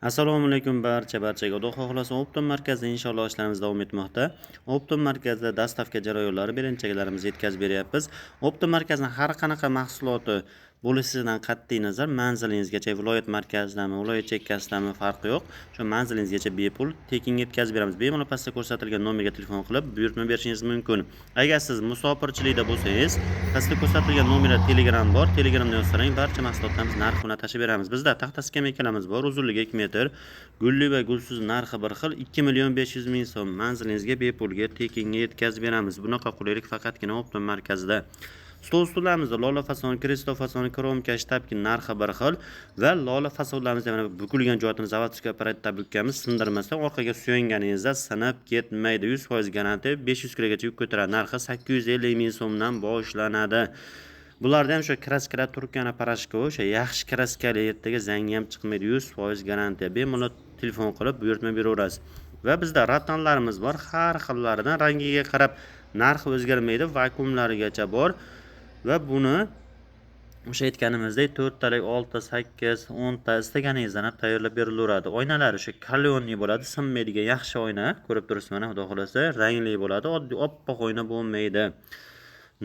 Assalomu alaykum barchaga. Xudo xohlasa Optom markazida inshaalloh ishlarimiz davom etmoqda. Optom markazida dastavka jarayonlari birinchilarimizni yetkazib beryapmiz. Optom markazining har qanaqa mahsuloti bo'lishidan qat'iy nazar manzilingizgacha viloyat markazidami, viloyat chekkasidami farqi yo'q. Shu manzilingizgacha bepul tekin yetkazib beramiz. Bemalol pastda ko'rsatilgan nomerga telefon qilib buyurtma berishingiz mumkin. Agar siz musofirchilikda bo'lsangiz, pastda ko'rsatilgan nomerda Telegram bor. Telegramdan yozsangiz barcha mahsulotlarimiz narxini tashib beramiz. Bizda taxta skameykalarimiz bor. Uzunligi 2 metr, gulli va gulsiz narxi bir xil 2.500.000 so'm. Manzilingizga bepulga tekinga yetkazib beramiz. Bunaqa qulaylik faqatgina Optom markazida. Stol-stullarimizni lola fasoni, kreslo fasoni, kromka, shtabki narxi bir xil va lola fasonlarimizda mana bukilgan joyini zavodskiy apparatda bukkamiz, sindirmasdan orqaga suyanganingizda sinib ketmaydi. 100% garantiya, 500 kilogacha yuk ko'taradi. Narxi 850.000 so'mdan boshlanadi. Bularda ham shu kraskalar turkana parashka o'sha yaxshi kraskali ertaga zangi ham chiqmaydi. 100% garantiya. Bemalol telefon qilib buyurtma beraverasiz. Va bizda ratonlarimiz bor. Har xillaridan rangiga qarab narxi o'zgarmaydi. Vakuumlarigacha bor. Va buni o'sha aytganimizdek 4 talik, 6, 8, 10 ta istaganingizdan ham tayyorlab berilaveradi. Oynalari shu kalyonli bo'ladi, sinmaydigan yaxshi oyna. Ko'rib turibsiz mana, xudo xolasa, rangli bo'ladi. Oddiy oppoq oyna bo'lmaydi.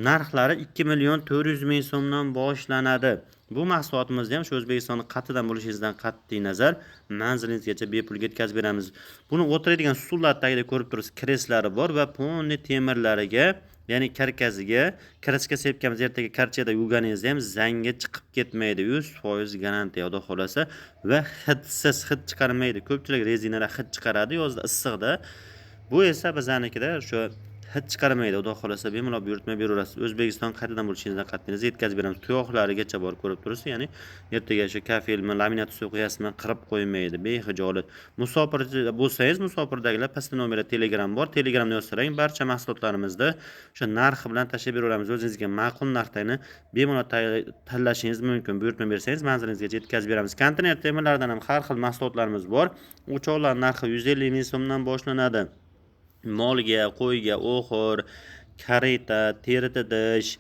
Narxlari 2.400.000 so'mdan boshlanadi. Bu mahsulotimizni ham shu O'zbekistonning qatidan bo'lishingizdan qat'iy nazar manzilingizgacha bepul yetkazib beramiz. Buni o'tiradigan stullar tagida ko'rib turibsiz, kreslari bor va ponni temirlariga, ya'ni karkasiga kraska sepkamiz, ertaga karchada yuvganingizda ham zangi chiqib ketmaydi. 100% garantiya, xudo xolasa, va hidsiz, hid chiqarmaydi. Ko'pchilik rezinalar hid chiqaradi yozda issiqda. Bu esa bizarnikida shu hid chiqarmaydi. Xudo xolasa bemalol buyurtma beraverasiz. O'zbekiston qatidan bo'lishingizdan qat'iy yetkazib beramiz. Tuyoqlarigacha bor, ko'rib turibsiz, ya'ni ertaga shu kafelmi, laminat suv qo'yasizmi, qirib qo'ymaydi, behijolat. Musofir bo'lsangiz, musofirdagilar pastda nomerda Telegram bor. Telegramdan yozsang barcha mahsulotlarimizni o'sha narxi bilan tashlab beraveramiz. O'zingizga ma'qul narxdagini bemalol tanlashingiz mumkin. Buyurtma bersangiz manzilingizgacha yetkazib beramiz. Konteyner temirlardan ham har xil mahsulotlarimiz bor. O'choqlar narxi 150.000 so'mdan boshlanadi. Molga, qo'yga, o'xir, kareta, teritidish,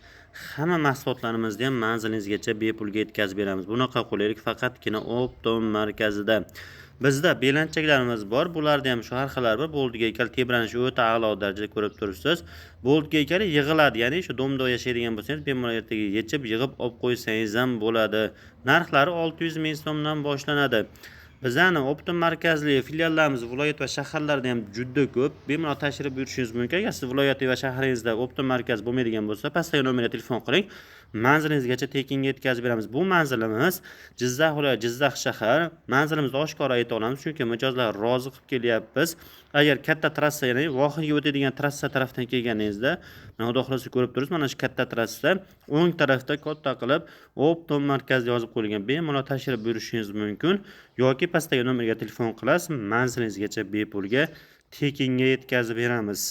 hamma mahsulotlarimizni ham manzilingizgacha bepulga yetkazib beramiz. Bunaqa qulaylik faqatgina Optom markazida. Bizda belanchaklarimiz bor. Bularda ham shu har xillari bor. Boltga haykal tebranishi o'ta a'lo darajada ko'rib turibsiz. Boltga haykal yig'iladi, ya'ni shu domda yashaydigan bo'lsangiz, bemalol ertaga yechib, yig'ib olib qo'ysangiz ham bo'ladi. Narxlari 600.000 so'mdan boshlanadi. Bizani Optom markazli filiallarimiz viloyat va shaharlarda ham juda ko'p. Bemalol tashrif buyurishingiz mumkin. Agar siz viloyat va shaharingizda Optom markaz bo'lmaydigan bo'lsa, pastdagi nomerga telefon qiling. Manzilingizgacha tekinga yetkazib beramiz. Bu manzilimiz Jizzax viloyat, Jizzax shahar. Manzilimizni oshkora ayta olamiz, chunki mijozlar rozi qilib kelyapmiz. Agar katta trassa, ya'ni vohirga o'tadigan trassa tarafdan kelganingizda, mana xudo xolasa ko'rib turibsiz, mana shu katta trassa o'ng tarafda katta qilib Optom markazi yozib qo'yilgan. Bemalol tashrif buyurishingiz mumkin yoki pastdagi nomerga telefon qilasiz, manzilingizgacha bepulga tekinga yetkazib beramiz.